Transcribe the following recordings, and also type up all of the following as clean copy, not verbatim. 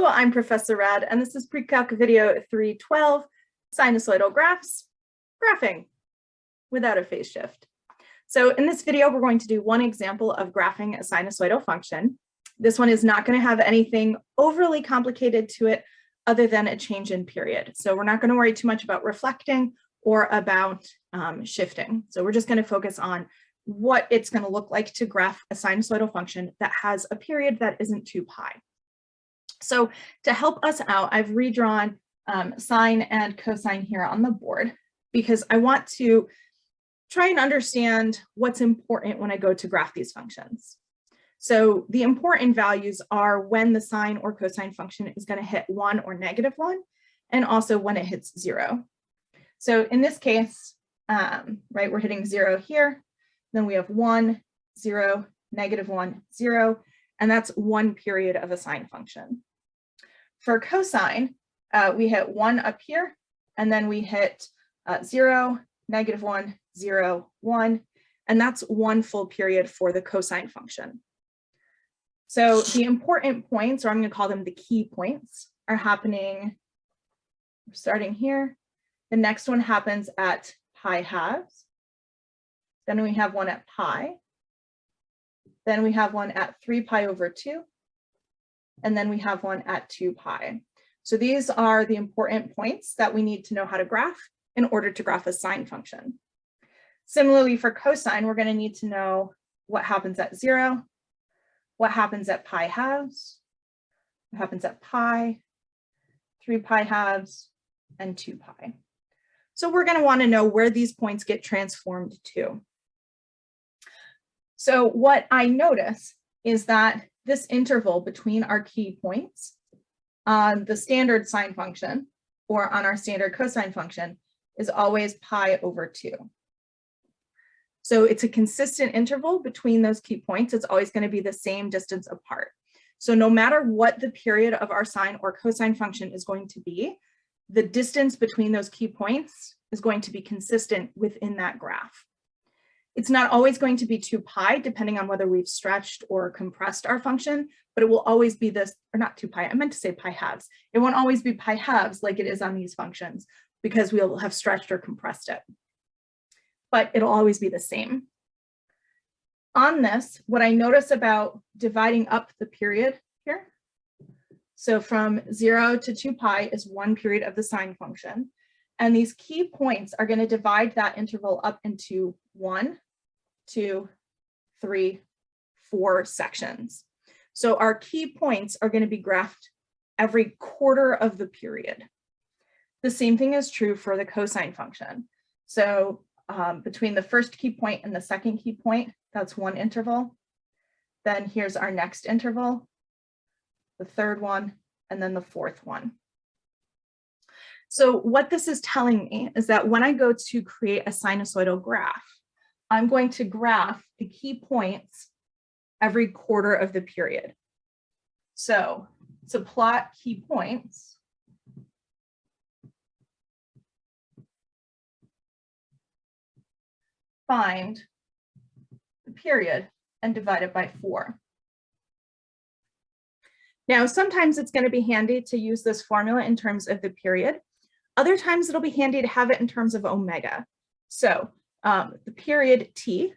Hello, I'm Professor Rad, and this is Precalc video 312, Sinusoidal Graphs, Graphing without a phase shift. So in this video, we're going to do one example of graphing a sinusoidal function. This one is not going to have anything overly complicated to it other than a change in period. So we're not going to worry too much about reflecting or about shifting. So we're just going to focus on what it's going to look like to graph a sinusoidal function that has a period that isn't 2 pi. So to help us out, I've redrawn sine and cosine here on the board because I want to try and understand what's important when I go to graph these functions. So the important values are when the sine or cosine function is going to hit 1 or -1, and also when it hits 0. So in this case, right, we're hitting 0 here, then we have 1, 0, -1, 0, and that's one period of a sine function. For cosine, we hit 1 up here, and then we hit 0, -1, 0, 1, and that's one full period for the cosine function. So the important points, or I'm going to call them the key points, are happening starting here. The next one happens at pi halves. Then we have one at pi. Then we have one at 3 pi over 2. And then we have one at 2 pi. So these are the important points that we need to know how to graph in order to graph a sine function. Similarly for cosine, we're going to need to know what happens at 0, what happens at pi halves, what happens at pi, 3 pi halves, and 2 pi. So we're going to want to know where these points get transformed to. So what I notice is that this interval between our key points on the standard sine function or on our standard cosine function is always pi over 2. So it's a consistent interval between those key points. It's always going to be the same distance apart. So no matter what the period of our sine or cosine function is going to be, the distance between those key points is going to be consistent within that graph. It's not always going to be 2 pi, depending on whether we've stretched or compressed our function, but it will always be this, or not 2 pi, I meant to say pi halves. It won't always be pi halves like it is on these functions because we'll have stretched or compressed it. But it'll always be the same. On this, what I notice about dividing up the period here, so from 0 to 2 pi is one period of the sine function. And these key points are going to divide that interval up into 1, 2, 3, 4 sections. So our key points are going to be graphed every quarter of the period. The same thing is true for the cosine function. So between the first key point and the second key point, that's one interval. Then here's our next interval, the third one, and then the fourth one. So what this is telling me is that when I go to create a sinusoidal graph, I'm going to graph the key points every quarter of the period. So to plot key points, find the period and divide it by 4. Now, sometimes it's going to be handy to use this formula in terms of the period. Other times it'll be handy to have it in terms of omega. So the period t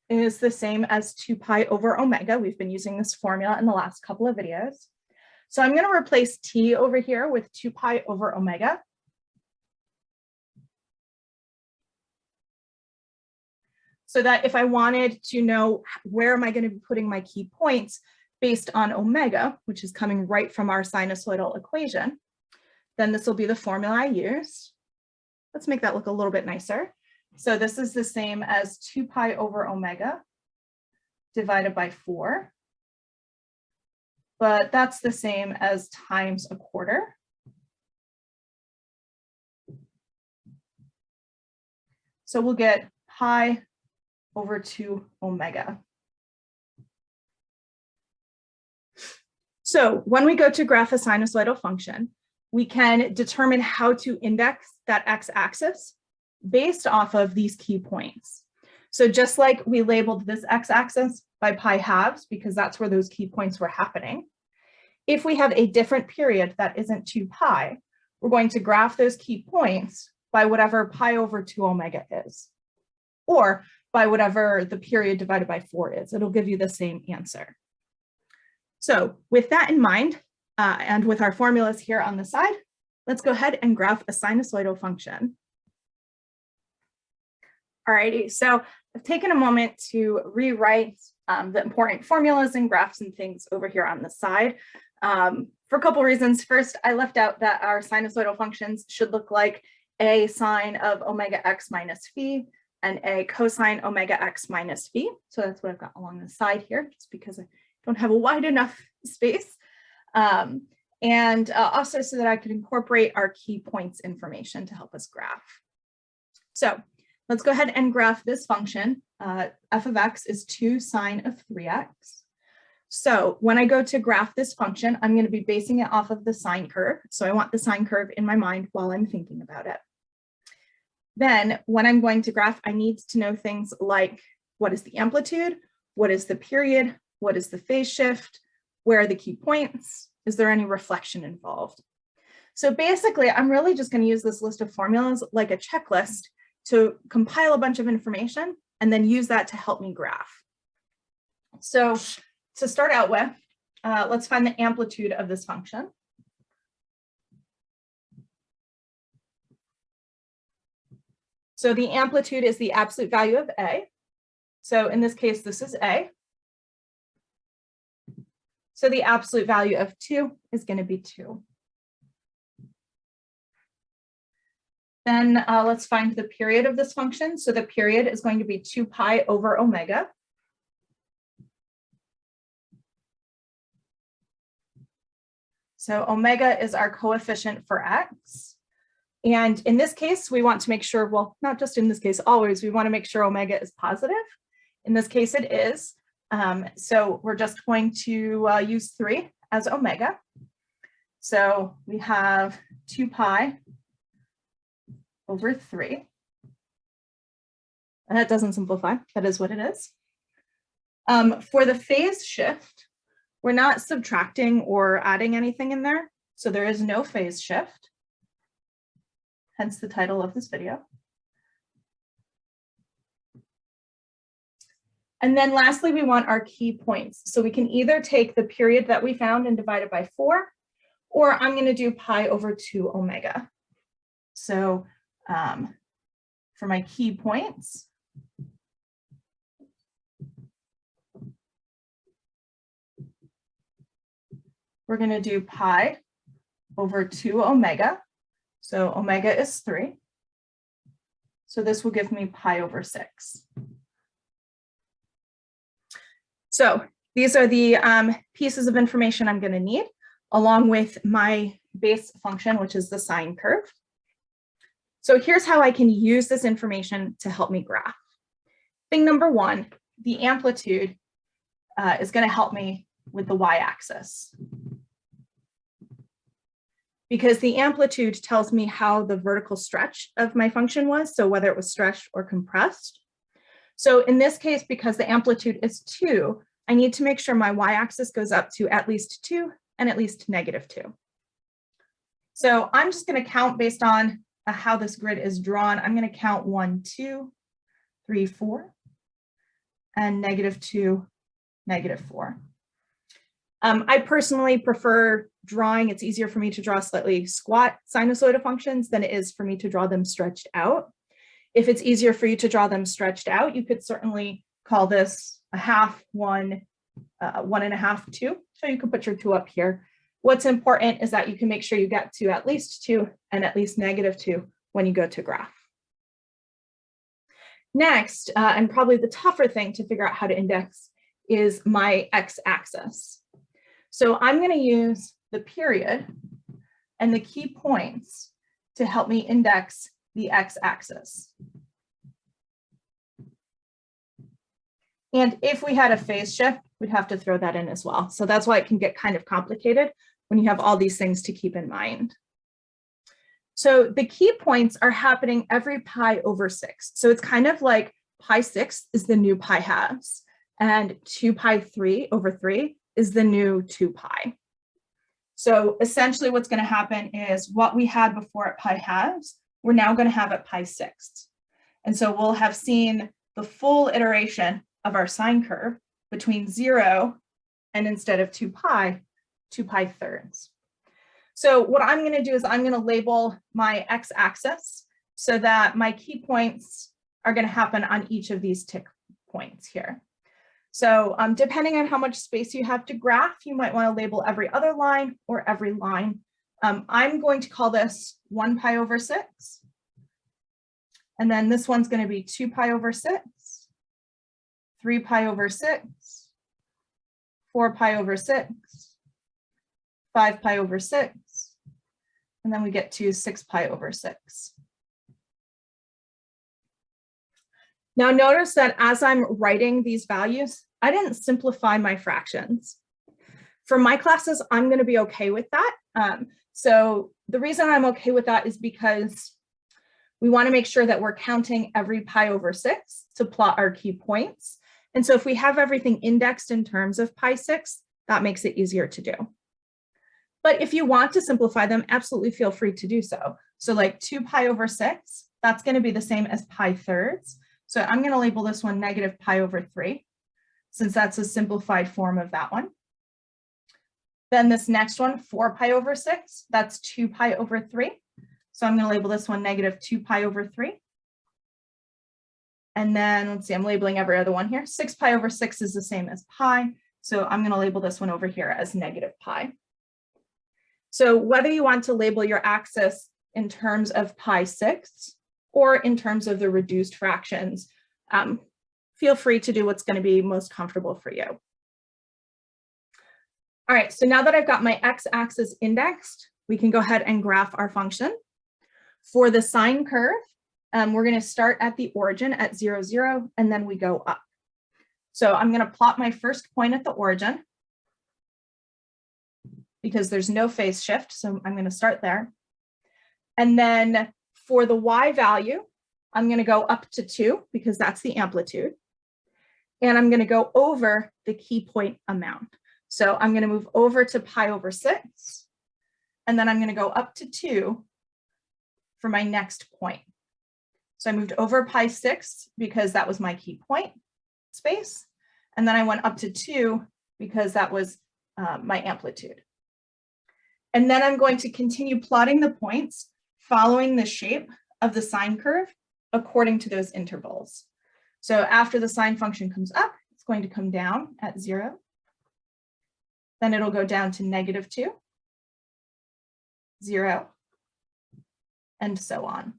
is the same as 2 pi over omega. We've been using this formula in the last couple of videos. So I'm going to replace t over here with 2 pi over omega. So that if I wanted to know where am I going to be putting my key points based on omega, which is coming right from our sinusoidal equation, then this will be the formula I use. Let's make that look a little bit nicer. So this is the same as 2 pi over omega divided by 4. But that's the same as times a quarter. So we'll get pi over 2 omega. So when we go to graph a sinusoidal function, we can determine how to index that x-axis based off of these key points. So just like we labeled this x-axis by pi halves, because that's where those key points were happening, if we have a different period that isn't 2 pi, we're going to graph those key points by whatever pi over 2 omega is, or by whatever the period divided by 4 is. It'll give you the same answer. So with that in mind, and with our formulas here on the side, let's go ahead and graph a sinusoidal function. Alrighty, so I've taken a moment to rewrite the important formulas and graphs and things over here on the side for a couple reasons. First, I left out that our sinusoidal functions should look like a sine of omega x minus phi and a cosine omega x minus phi. So that's what I've got along the side here, just because I don't have a wide enough space. And also so that I could incorporate our key points information to help us graph. So let's go ahead and graph this function. F of x is 2 sine of 3x. So when I go to graph this function, I'm going to be basing it off of the sine curve. So I want the sine curve in my mind while I'm thinking about it. Then when I'm going to graph, I need to know things like, what is the amplitude? What is the period? What is the phase shift? Where are the key points? Is there any reflection involved? So basically, I'm really just going to use this list of formulas like a checklist to compile a bunch of information and then use that to help me graph. So to start out with, let's find the amplitude of this function. So the amplitude is the absolute value of A. So in this case, this is A. So the absolute value of 2 is going to be 2. Then let's find the period of this function. So the period is going to be 2 pi over omega. So omega is our coefficient for x. And in this case, we want to make sure, well, not just in this case, always, we want to make sure omega is positive. In this case, it is. So we're just going to use 3 as omega. So we have 2 pi over 3. And that doesn't simplify. That is what it is. For the phase shift, we're not subtracting or adding anything in there. So there is no phase shift, hence the title of this video. And then lastly, we want our key points. So we can either take the period that we found and divide it by 4, or I'm going to do pi over 2 omega. So for my key points, we're going to do pi over 2 omega. So omega is 3. So this will give me pi over 6. So these are the pieces of information I'm going to need, along with my base function, which is the sine curve. So here's how I can use this information to help me graph. Thing number one, the amplitude is going to help me with the y-axis, because the amplitude tells me how the vertical stretch of my function was, so whether it was stretched or compressed. So in this case, because the amplitude is 2, I need to make sure my y-axis goes up to at least 2 and at least -2. So I'm just going to count based on how this grid is drawn. I'm going to count 1, 2, 3, 4, and -2, -4. I personally prefer drawing. It's easier for me to draw slightly squat sinusoidal functions than it is for me to draw them stretched out. If it's easier for you to draw them stretched out, you could certainly call this a half, 1, 1.5, 2. So you can put your 2 up here. What's important is that you can make sure you get to at least 2 and at least -2 when you go to graph. Next, and probably the tougher thing to figure out how to index, is my x-axis. So I'm going to use the period and the key points to help me index the x-axis. And if we had a phase shift, we'd have to throw that in as well. So that's why it can get kind of complicated when you have all these things to keep in mind. So the key points are happening every pi over 6. So it's kind of like pi 6 is the new pi halves, and 2 pi 3 over 3 is the new 2 pi. So essentially what's going to happen is what we had before at pi halves, we're now going to have at pi sixths. And so we'll have seen the full iteration of our sine curve between 0 and instead of 2 pi thirds. So what I'm going to do is I'm going to label my x-axis so that my key points are going to happen on each of these tick points here. So depending on how much space you have to graph, you might want to label every other line or every line. I'm going to call this 1 pi over 6. And then this one's going to be 2 pi over 6, 3 pi over 6, 4 pi over 6, 5 pi over 6, and then we get to 6 pi over 6. Now notice that as I'm writing these values, I didn't simplify my fractions. For my classes, I'm going to be okay with that. So the reason I'm okay with that is because we want to make sure that we're counting every pi over 6 to plot our key points. And so if we have everything indexed in terms of pi 6, that makes it easier to do. But if you want to simplify them, absolutely feel free to do so. So like 2 pi over 6, that's going to be the same as pi thirds. So I'm going to label this one negative pi over 3, since that's a simplified form of that one. Then this next one, 4 pi over 6, that's 2 pi over 3. So I'm going to label this one negative 2 pi over 3. And then let's see, I'm labeling every other one here. 6 pi over 6 is the same as pi. So I'm going to label this one over here as negative pi. So whether you want to label your axis in terms of pi sixths or in terms of the reduced fractions, feel free to do what's going to be most comfortable for you. All right, so now that I've got my x-axis indexed, we can go ahead and graph our function. For the sine curve, we're going to start at the origin at 0, 0, and then we go up. So I'm going to plot my first point at the origin because there's no phase shift, so I'm going to start there. And then for the y value, I'm going to go up to 2 because that's the amplitude. And I'm going to go over the key point amount. So I'm going to move over to pi over 6, and then I'm going to go up to 2 for my next point. So I moved over pi 6 because that was my key point space. And then I went up to 2 because that was my amplitude. And then I'm going to continue plotting the points following the shape of the sine curve according to those intervals. So after the sine function comes up, it's going to come down at 0. Then it'll go down to negative 2, 0, and so on.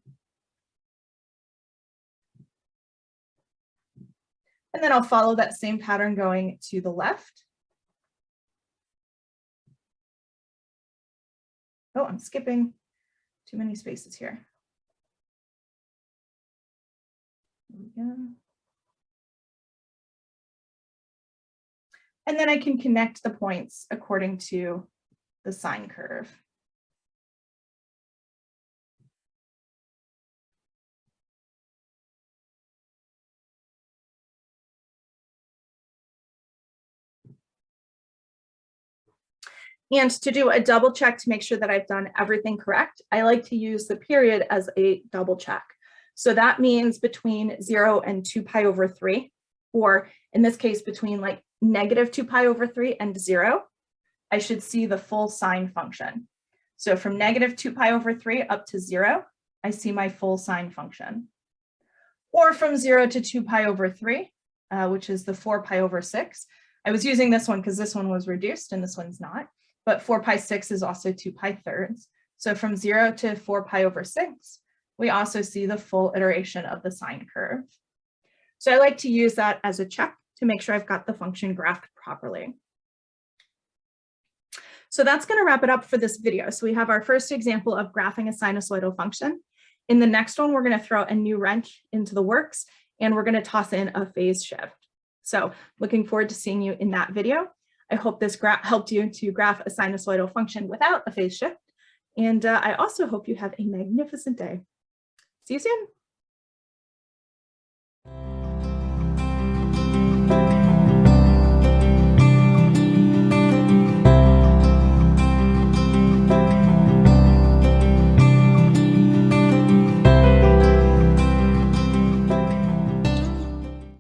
And then I'll follow that same pattern going to the left. Oh, I'm skipping too many spaces here. There we go. And then I can connect the points according to the sine curve. And to do a double check to make sure that I've done everything correct, I like to use the period as a double check. So that means between 0 and 2 pi over 3, or in this case, between like negative 2 pi over 3 and 0, I should see the full sine function. So from negative 2 pi over 3 up to 0, I see my full sine function. Or from 0 to 2 pi over 3, which is the 4 pi over 6. I was using this one because this one was reduced and this one's not. But 4 pi 6 is also 2 pi thirds. So from 0 to 4 pi over 6, we also see the full iteration of the sine curve. So I like to use that as a check to make sure I've got the function graphed properly. So that's going to wrap it up for this video. So we have our first example of graphing a sinusoidal function. In the next one, we're going to throw a new wrench into the works, and we're going to toss in a phase shift. So looking forward to seeing you in that video. I hope this helped you to graph a sinusoidal function without a phase shift. And I also hope you have a magnificent day. See you soon.